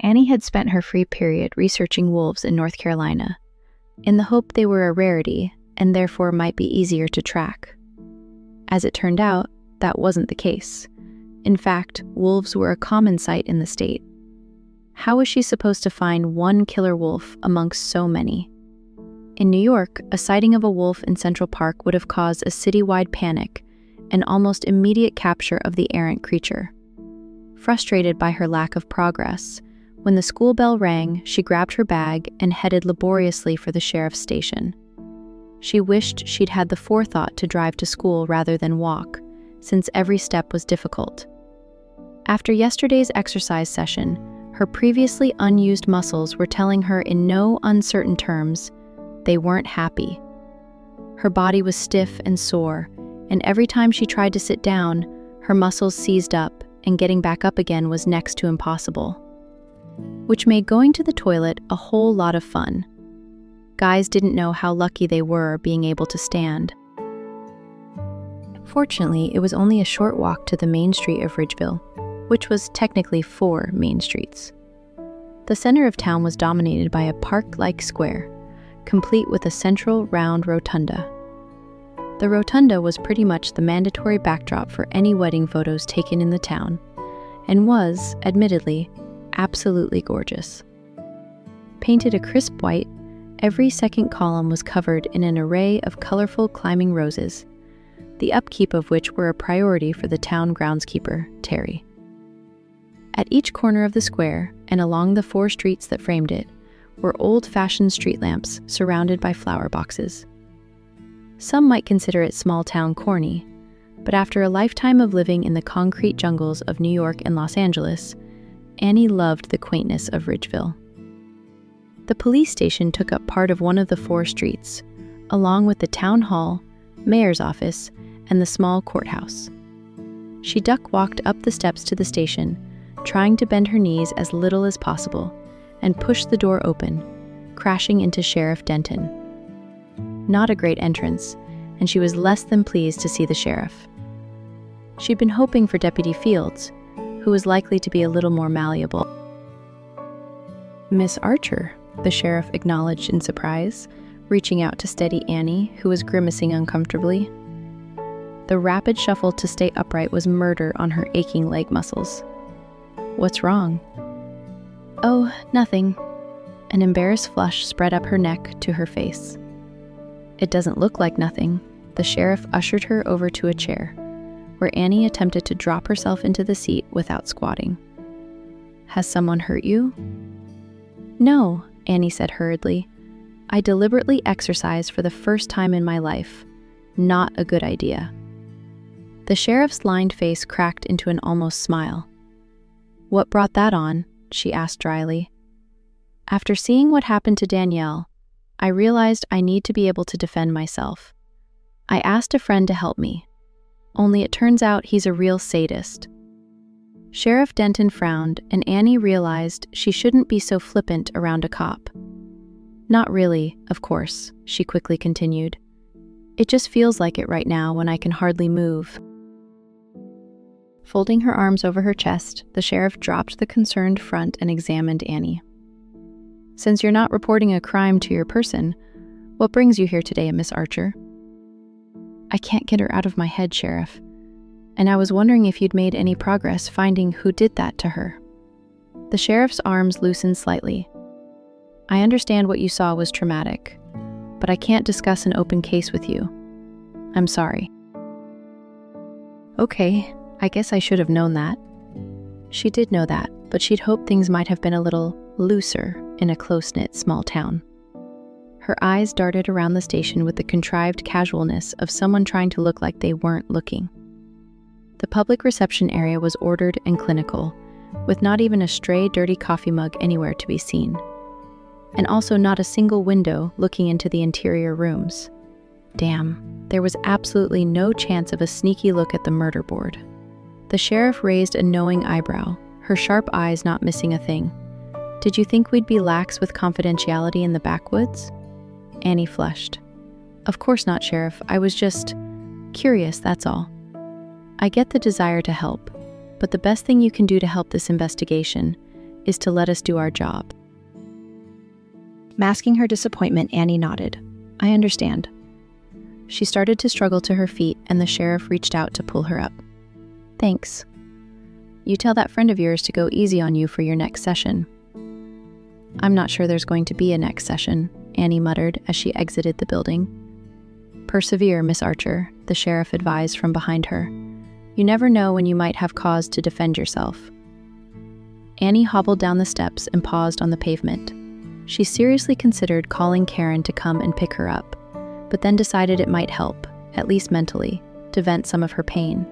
Annie had spent her free period researching wolves in North Carolina, in the hope they were a rarity and therefore might be easier to track. As it turned out, that wasn't the case. In fact, wolves were a common sight in the state. How was she supposed to find one killer wolf amongst so many? In New York, a sighting of a wolf in Central Park would have caused a citywide panic and almost immediate capture of the errant creature. Frustrated by her lack of progress, when the school bell rang, she grabbed her bag and headed laboriously for the sheriff's station. She wished she'd had the forethought to drive to school rather than walk, since every step was difficult. After yesterday's exercise session, her previously unused muscles were telling her in no uncertain terms they weren't happy. Her body was stiff and sore, and every time she tried to sit down, her muscles seized up, and getting back up again was next to impossible. Which made going to the toilet a whole lot of fun. Guys didn't know how lucky they were being able to stand. Fortunately, it was only a short walk to the main street of Ridgeville, which was technically 4 main streets. The center of town was dominated by a park-like square, complete with a central round rotunda. The rotunda was pretty much the mandatory backdrop for any wedding photos taken in the town, and was, admittedly, absolutely gorgeous. Painted a crisp white, every second column was covered in an array of colorful climbing roses, the upkeep of which were a priority for the town groundskeeper, Terry. At each corner of the square, and along the 4 streets that framed it, were old-fashioned street lamps surrounded by flower boxes. Some might consider it small-town corny, but after a lifetime of living in the concrete jungles of New York and Los Angeles, Annie loved the quaintness of Ridgeville. The police station took up part of one of the 4 streets, along with the town hall, mayor's office, and the small courthouse. She duck-walked up the steps to the station, trying to bend her knees as little as possible, and pushed the door open, crashing into Sheriff Denton. Not a great entrance, and she was less than pleased to see the sheriff. She'd been hoping for Deputy Fields, who was likely to be a little more malleable. "Miss Archer," the sheriff acknowledged in surprise, reaching out to steady Annie, who was grimacing uncomfortably. The rapid shuffle to stay upright was murder on her aching leg muscles. "What's wrong?" "Oh, nothing." An embarrassed flush spread up her neck to her face. "It doesn't look like nothing." The sheriff ushered her over to a chair, where Annie attempted to drop herself into the seat without squatting. "Has someone hurt you?" "No," Annie said hurriedly. "I deliberately exercised for the first time in my life. Not a good idea." The sheriff's lined face cracked into an almost smile. "What brought that on?" she asked dryly. "After seeing what happened to Danielle, I realized I need to be able to defend myself. I asked a friend to help me. Only it turns out he's a real sadist." Sheriff Denton frowned, and Annie realized she shouldn't be so flippant around a cop. "Not really, of course," she quickly continued. "It just feels like it right now when I can hardly move." Folding her arms over her chest, the sheriff dropped the concerned front and examined Annie. "Since you're not reporting a crime to your person, what brings you here today, Miss Archer?" "I can't get her out of my head, Sheriff. And I was wondering if you'd made any progress finding who did that to her." The sheriff's arms loosened slightly. "I understand what you saw was traumatic, but I can't discuss an open case with you. I'm sorry." "Okay, I guess I should have known that." She did know that, but she'd hoped things might have been a little looser in a close-knit small town. Her eyes darted around the station with the contrived casualness of someone trying to look like they weren't looking. The public reception area was ordered and clinical, with not even a stray dirty coffee mug anywhere to be seen. And also not a single window looking into the interior rooms. Damn, there was absolutely no chance of a sneaky look at the murder board. The sheriff raised a knowing eyebrow, her sharp eyes not missing a thing. "Did you think we'd be lax with confidentiality in the backwoods?" Annie flushed. "Of course not, Sheriff. I was just curious, that's all. I get the desire to help, but the best thing you can do to help this investigation is to let us do our job. Masking her disappointment, Annie nodded. I understand. She started to struggle to her feet, and the sheriff reached out to pull her up. Thanks. You tell that friend of yours to go easy on you for your next session. I'm not sure there's going to be a next session, Annie muttered as she exited the building. Persevere, Miss Archer, the sheriff advised from behind her. You never know when you might have cause to defend yourself. Annie hobbled down the steps and paused on the pavement. She seriously considered calling Karen to come and pick her up, but then decided it might help, at least mentally, to vent some of her pain.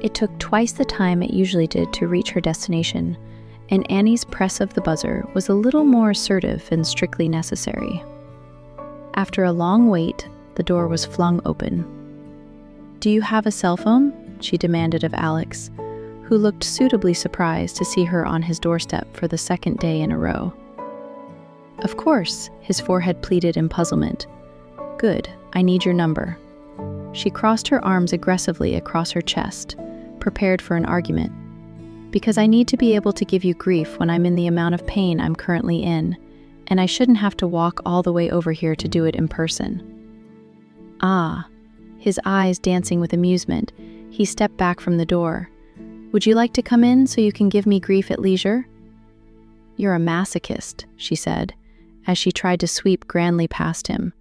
It took twice the time it usually did to reach her destination, and Annie's press of the buzzer was a little more assertive than strictly necessary. After a long wait, the door was flung open. Do you have a cell phone? She demanded of Alex, who looked suitably surprised to see her on his doorstep for the second day in a row. Of course, his forehead pleaded in puzzlement. Good, I need your number. She crossed her arms aggressively across her chest, prepared for an argument. Because I need to be able to give you grief when I'm in the amount of pain I'm currently in, and I shouldn't have to walk all the way over here to do it in person. Ah, his eyes dancing with amusement, he stepped back from the door. Would you like to come in so you can give me grief at leisure? You're a masochist, she said, as she tried to sweep grandly past him.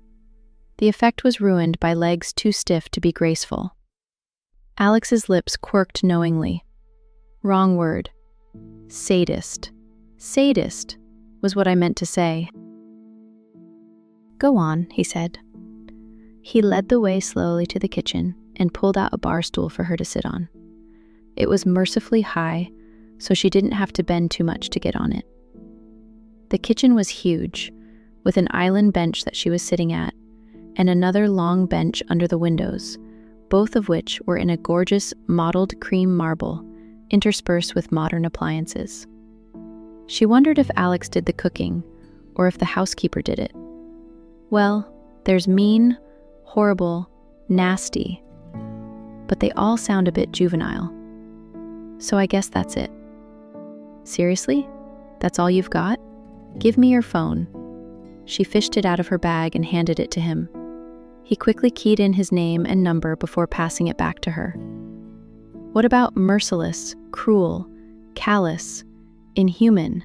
The effect was ruined by legs too stiff to be graceful. Alex's lips quirked knowingly. Wrong word. Sadist. Sadist was what I meant to say. Go on, he said. He led the way slowly to the kitchen and pulled out a bar stool for her to sit on. It was mercifully high, so she didn't have to bend too much to get on it. The kitchen was huge, with an island bench that she was sitting at, and another long bench under the windows, both of which were in a gorgeous mottled cream marble, interspersed with modern appliances. She wondered if Alex did the cooking, or if the housekeeper did it. Well, there's mean, horrible, nasty, but they all sound a bit juvenile. So I guess that's it. Seriously? That's all you've got? Give me your phone. She fished it out of her bag and handed it to him. He quickly keyed in his name and number before passing it back to her. What about merciless, cruel, callous, inhuman?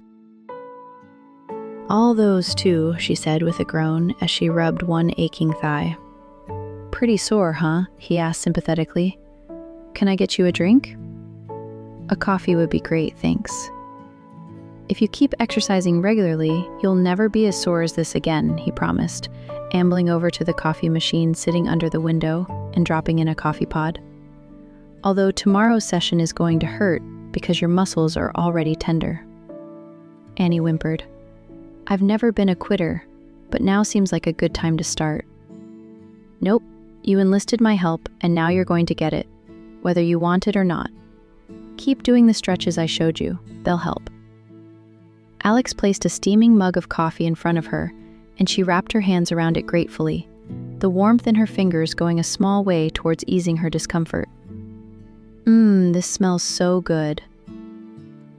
All those too, she said with a groan as she rubbed one aching thigh. Pretty sore, huh? He asked sympathetically. Can I get you a drink? A coffee would be great, thanks. If you keep exercising regularly, you'll never be as sore as this again, he promised, ambling over to the coffee machine sitting under the window and dropping in a coffee pod. Although tomorrow's session is going to hurt because your muscles are already tender. Annie whimpered. I've never been a quitter, but now seems like a good time to start. Nope, you enlisted my help and now you're going to get it, whether you want it or not. Keep doing the stretches I showed you, they'll help. Alex placed a steaming mug of coffee in front of her, and she wrapped her hands around it gratefully, the warmth in her fingers going a small way towards easing her discomfort. This smells so good.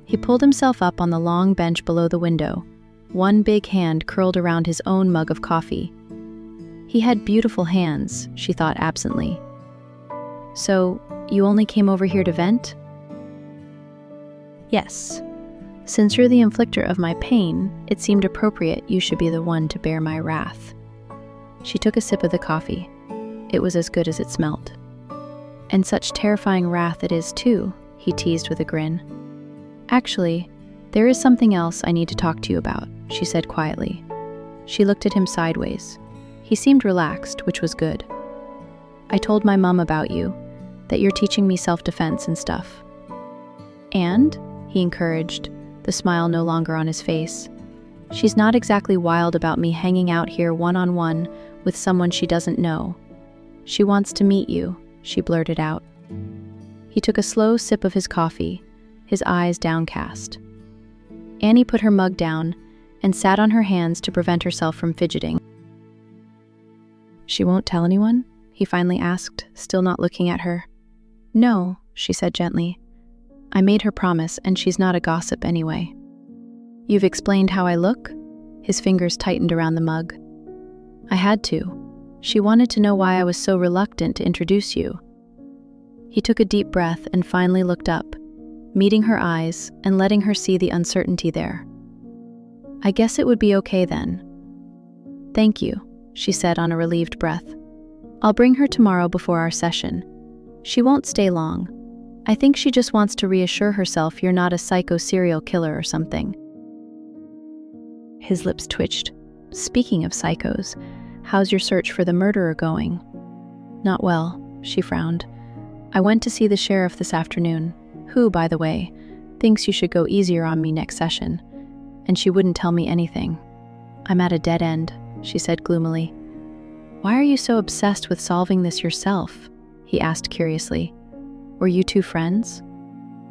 He pulled himself up on the long bench below the window, one big hand curled around his own mug of coffee. He had beautiful hands, she thought absently. So, you only came over here to vent? Yes. Since you're the inflictor of my pain, it seemed appropriate you should be the one to bear my wrath. She took a sip of the coffee. It was as good as it smelt. And such terrifying wrath it is too, he teased with a grin. Actually, there is something else I need to talk to you about, she said quietly. She looked at him sideways. He seemed relaxed, which was good. I told my mom about you, that you're teaching me self-defense and stuff. And, he encouraged, the smile no longer on his face. She's not exactly wild about me hanging out here one-on-one with someone she doesn't know. She wants to meet you, she blurted out. He took a slow sip of his coffee, his eyes downcast. Annie put her mug down and sat on her hands to prevent herself from fidgeting. She won't tell anyone? He finally asked, still not looking at her. No, she said gently. I made her promise, and she's not a gossip anyway. You've explained how I look? His fingers tightened around the mug. I had to. She wanted to know why I was so reluctant to introduce you. He took a deep breath and finally looked up, meeting her eyes and letting her see the uncertainty there. I guess it would be okay then. Thank you, she said on a relieved breath. I'll bring her tomorrow before our session. She won't stay long. I think she just wants to reassure herself you're not a psycho serial killer or something. His lips twitched. Speaking of psychos, how's your search for the murderer going? Not well, she frowned. I went to see the sheriff this afternoon, who, by the way, thinks you should go easier on me next session, and she wouldn't tell me anything. I'm at a dead end, she said gloomily. Why are you so obsessed with solving this yourself? He asked curiously. Were you two friends?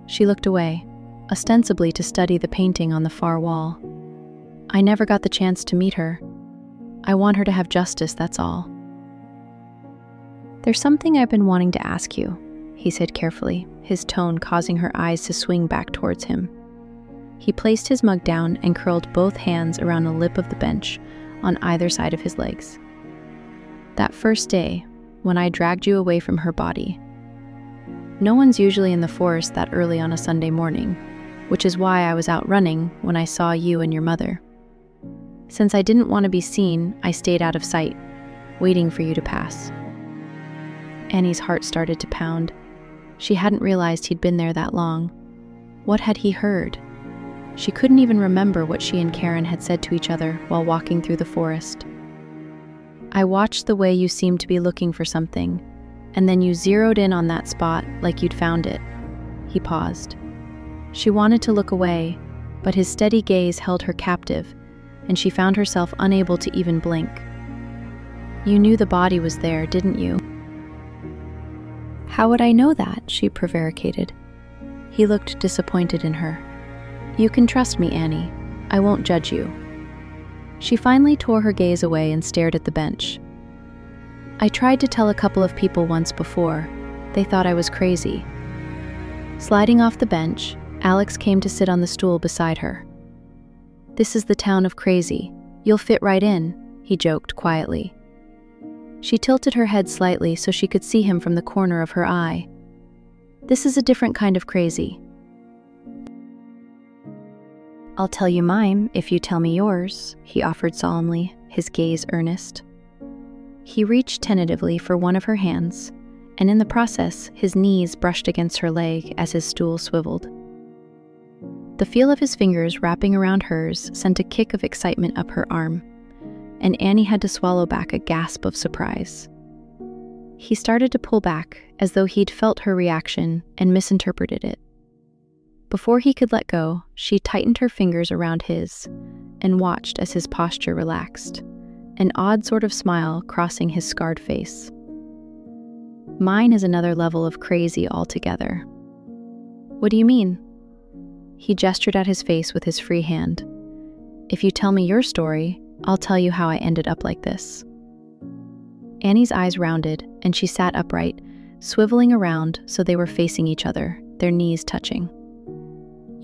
She looked away, ostensibly to study the painting on the far wall. I never got the chance to meet her. I want her to have justice, that's all. There's something I've been wanting to ask you, he said carefully, his tone causing her eyes to swing back towards him. He placed his mug down and curled both hands around the lip of the bench on either side of his legs. That first day, when I dragged you away from her body. No one's usually in the forest that early on a Sunday morning, which is why I was out running when I saw you and your mother. Since I didn't want to be seen, I stayed out of sight, waiting for you to pass. Annie's heart started to pound. She hadn't realized he'd been there that long. What had he heard? She couldn't even remember what she and Karen had said to each other while walking through the forest. I watched the way you seemed to be looking for something, and then you zeroed in on that spot like you'd found it. He paused. She wanted to look away, but his steady gaze held her captive, and she found herself unable to even blink. You knew the body was there, didn't you? How would I know that? She prevaricated. He looked disappointed in her. You can trust me, Annie. I won't judge you. She finally tore her gaze away and stared at the bench. I tried to tell a couple of people once before. They thought I was crazy. Sliding off the bench, Alex came to sit on the stool beside her. This is the town of crazy. You'll fit right in, he joked quietly. She tilted her head slightly so she could see him from the corner of her eye. This is a different kind of crazy. I'll tell you mine if you tell me yours, he offered solemnly, his gaze earnest. He reached tentatively for one of her hands, and in the process, his knees brushed against her leg as his stool swiveled. The feel of his fingers wrapping around hers sent a kick of excitement up her arm, and Annie had to swallow back a gasp of surprise. He started to pull back, as though he'd felt her reaction and misinterpreted it. Before he could let go, she tightened her fingers around his and watched as his posture relaxed, an odd sort of smile crossing his scarred face. Mine is another level of crazy altogether. What do you mean? He gestured at his face with his free hand. If you tell me your story, I'll tell you how I ended up like this. Annie's eyes rounded, and she sat upright, swiveling around so they were facing each other, their knees touching.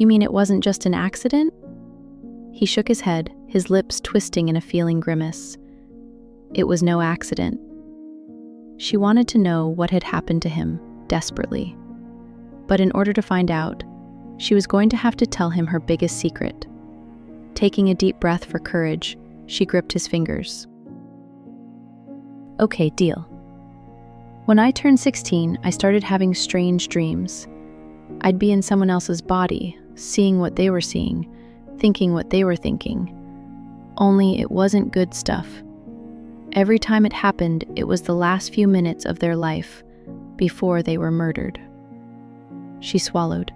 You mean it wasn't just an accident? He shook his head, his lips twisting in a feeling grimace. It was no accident. She wanted to know what had happened to him, desperately. But in order to find out, she was going to have to tell him her biggest secret. Taking a deep breath for courage, she gripped his fingers. Okay, deal. When I turned 16, I started having strange dreams. I'd be in someone else's body, seeing what they were seeing, thinking what they were thinking. Only it wasn't good stuff. Every time it happened, it was the last few minutes of their life, before they were murdered. She swallowed,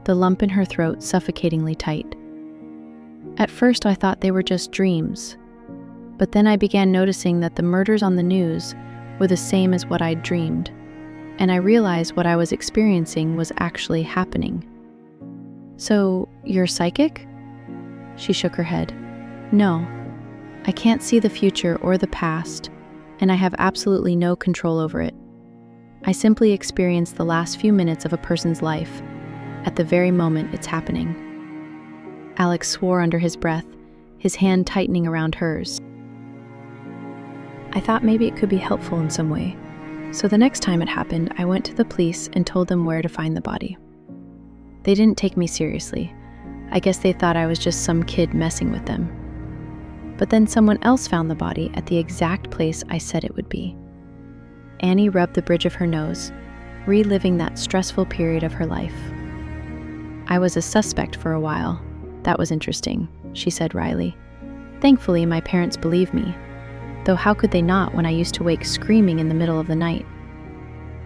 the lump in her throat suffocatingly tight. At first I thought they were just dreams, but then I began noticing that the murders on the news were the same as what I'd dreamed, and I realized what I was experiencing was actually happening. So, you're psychic? She shook her head. No, I can't see the future or the past, and I have absolutely no control over it. I simply experience the last few minutes of a person's life, at the very moment it's happening. Alex swore under his breath, his hand tightening around hers. I thought maybe it could be helpful in some way. So the next time it happened, I went to the police and told them where to find the body. They didn't take me seriously. I guess they thought I was just some kid messing with them. But then someone else found the body at the exact place I said it would be. Annie rubbed the bridge of her nose, reliving that stressful period of her life. I was a suspect for a while. That was interesting, she said wryly. Thankfully, my parents believed me. Though how could they not when I used to wake screaming in the middle of the night?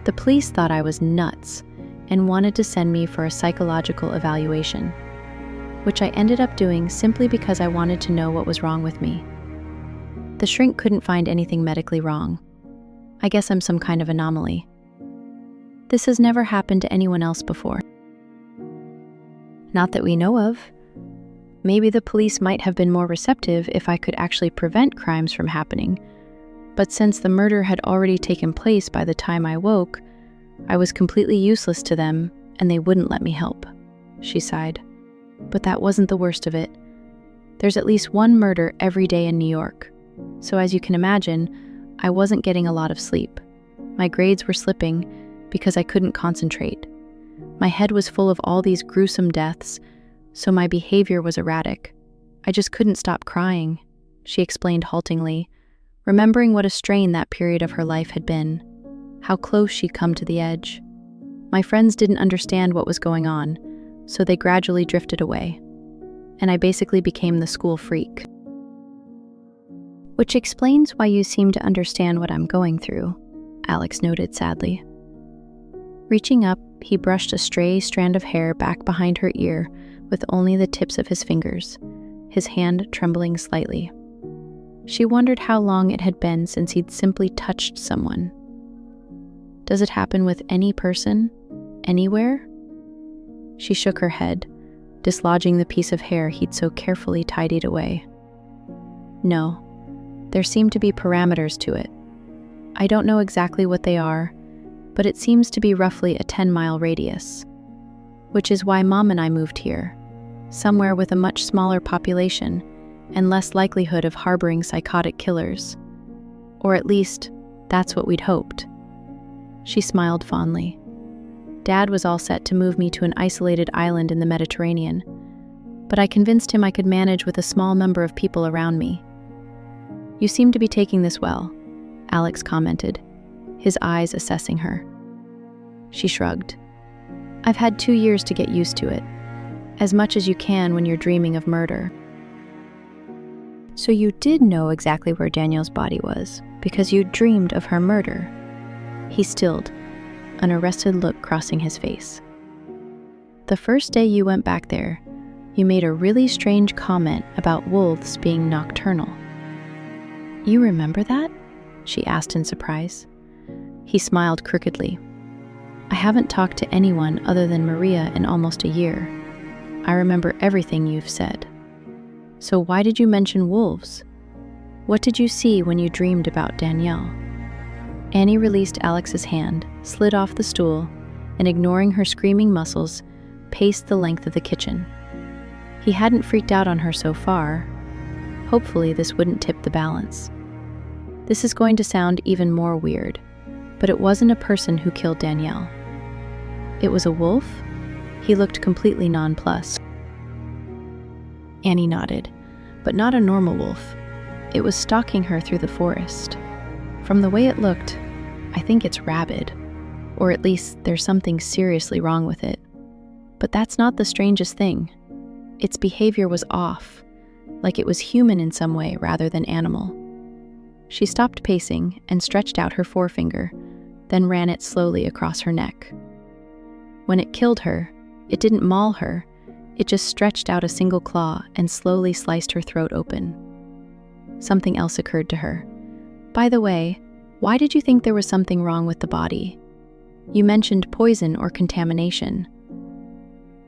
The police thought I was nuts and wanted to send me for a psychological evaluation, which I ended up doing simply because I wanted to know what was wrong with me. The shrink couldn't find anything medically wrong. I guess I'm some kind of anomaly. This has never happened to anyone else before. Not that we know of. Maybe the police might have been more receptive if I could actually prevent crimes from happening, but since the murder had already taken place by the time I woke, I was completely useless to them and they wouldn't let me help, she sighed. But that wasn't the worst of it. There's at least one murder every day in New York, so as you can imagine, I wasn't getting a lot of sleep. My grades were slipping because I couldn't concentrate. My head was full of all these gruesome deaths, so my behavior was erratic. I just couldn't stop crying, she explained haltingly, remembering what a strain that period of her life had been, how close she'd come to the edge. My friends didn't understand what was going on, so they gradually drifted away, and I basically became the school freak. Which explains why you seem to understand what I'm going through, Alex noted sadly. Reaching up, he brushed a stray strand of hair back behind her ear with only the tips of his fingers, his hand trembling slightly. She wondered how long it had been since he'd simply touched someone. Does it happen with any person, anywhere? She shook her head, dislodging the piece of hair he'd so carefully tidied away. No, there seem to be parameters to it. I don't know exactly what they are, but it seems to be roughly a 10-mile radius, which is why Mom and I moved here, somewhere with a much smaller population and less likelihood of harboring psychotic killers. Or at least, that's what we'd hoped. She smiled fondly. Dad was all set to move me to an isolated island in the Mediterranean, but I convinced him I could manage with a small number of people around me. You seem to be taking this well, Alex commented, his eyes assessing her. She shrugged. I've had 2 years to get used to it, as much as you can when you're dreaming of murder. So you did know exactly where Danielle's body was, because you dreamed of her murder. He stilled, an arrested look crossing his face. The first day you went back there, you made a really strange comment about wolves being nocturnal. You remember that? She asked in surprise. He smiled crookedly. I haven't talked to anyone other than Maria in almost a year. I remember everything you've said. So why did you mention wolves? What did you see when you dreamed about Danielle? Annie released Alex's hand, slid off the stool, and ignoring her screaming muscles, paced the length of the kitchen. He hadn't freaked out on her so far. Hopefully this wouldn't tip the balance. This is going to sound even more weird, but it wasn't a person who killed Danielle. It was a wolf? He looked completely nonplussed. Annie nodded, but not a normal wolf. It was stalking her through the forest. From the way it looked, I think it's rabid, or at least there's something seriously wrong with it. But that's not the strangest thing. Its behavior was off, like it was human in some way rather than animal. She stopped pacing and stretched out her forefinger, then ran it slowly across her neck. When it killed her, it didn't maul her, it just stretched out a single claw and slowly sliced her throat open. Something else occurred to her. By the way, why did you think there was something wrong with the body? You mentioned poison or contamination.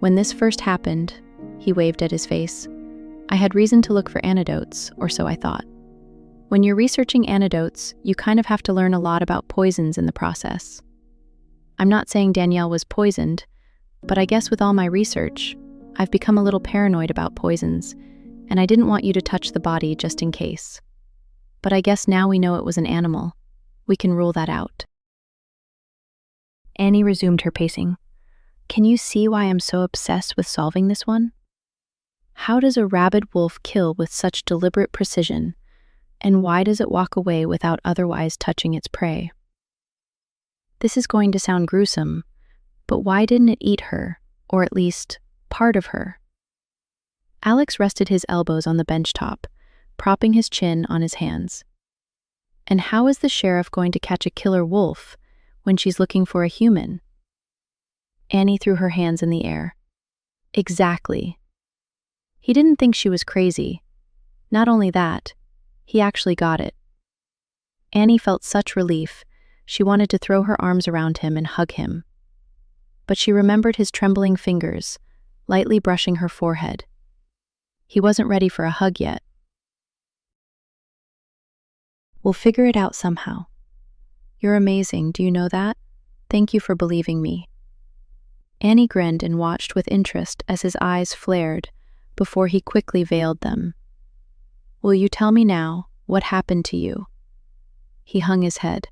When this first happened, he waved at his face, I had reason to look for antidotes, or so I thought. When you're researching antidotes, you kind of have to learn a lot about poisons in the process. I'm not saying Danielle was poisoned, But I guess with all my research, I've become a little paranoid about poisons, and I didn't want you to touch the body just in case. But I guess now we know it was an animal. We can rule that out." Annie resumed her pacing. "Can you see why I'm so obsessed with solving this one? How does a rabid wolf kill with such deliberate precision, and why does it walk away without otherwise touching its prey? This is going to sound gruesome, but why didn't it eat her, or at least part of her?" Alex rested his elbows on the bench top, propping his chin on his hands. "And how is the sheriff going to catch a killer wolf when she's looking for a human?" Annie threw her hands in the air. "Exactly." He didn't think she was crazy. Not only that, he actually got it. Annie felt such relief, she wanted to throw her arms around him and hug him. But she remembered his trembling fingers, lightly brushing her forehead. He wasn't ready for a hug yet. "We'll figure it out somehow. You're amazing, do you know that? Thank you for believing me." Annie grinned and watched with interest as his eyes flared before he quickly veiled them. "Will you tell me now what happened to you?" He hung his head.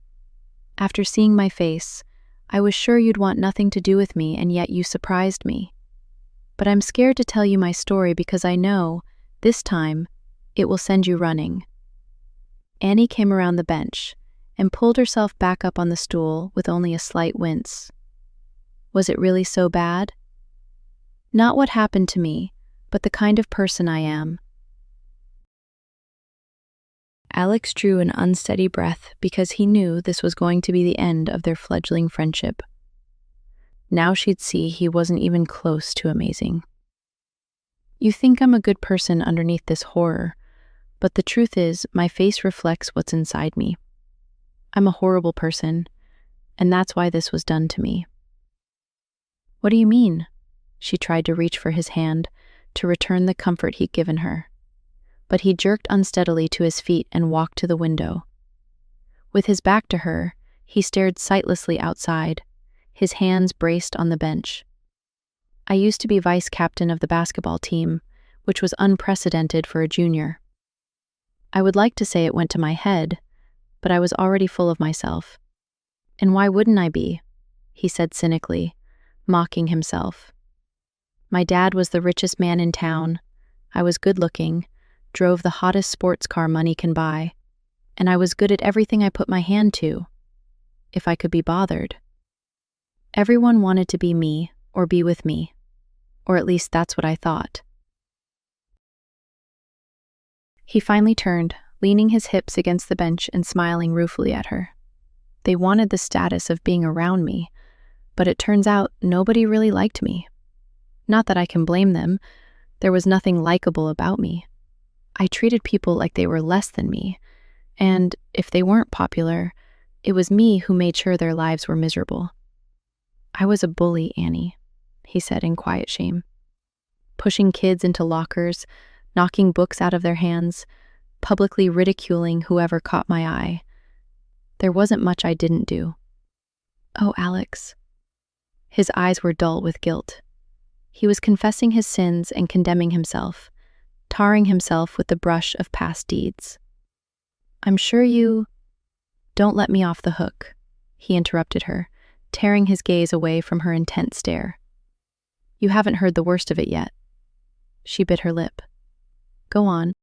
"After seeing my face, I was sure you'd want nothing to do with me, and yet you surprised me. But I'm scared to tell you my story because I know, this time, it will send you running." Annie came around the bench and pulled herself back up on the stool with only a slight wince. "Was it really so bad?" "Not what happened to me, but the kind of person I am." Alex drew an unsteady breath because he knew this was going to be the end of their fledgling friendship. Now she'd see he wasn't even close to amazing. "You think I'm a good person underneath this horror, but the truth is my face reflects what's inside me. I'm a horrible person, and that's why this was done to me." "What do you mean?" She tried to reach for his hand to return the comfort he'd given her. But he jerked unsteadily to his feet and walked to the window. With his back to her, he stared sightlessly outside, his hands braced on the bench. "I used to be vice captain of the basketball team, which was unprecedented for a junior. I would like to say it went to my head, but I was already full of myself. And why wouldn't I be?" he said cynically, mocking himself. "My dad was the richest man in town. I was good-looking, drove the hottest sports car money can buy, and I was good at everything I put my hand to, if I could be bothered. Everyone wanted to be me or be with me, or at least that's what I thought." He finally turned, leaning his hips against the bench and smiling ruefully at her. "They wanted the status of being around me, but it turns out nobody really liked me. Not that I can blame them, there was nothing likable about me. I treated people like they were less than me, and if they weren't popular, it was me who made sure their lives were miserable. I was a bully, Annie," he said in quiet shame. "Pushing kids into lockers, knocking books out of their hands, publicly ridiculing whoever caught my eye. There wasn't much I didn't do." "Oh, Alex." His eyes were dull with guilt. He was confessing his sins and condemning himself, tarring himself with the brush of past deeds. "I'm sure you—" "Don't let me off the hook," he interrupted her, tearing his gaze away from her intent stare. "You haven't heard the worst of it yet." She bit her lip. "Go on."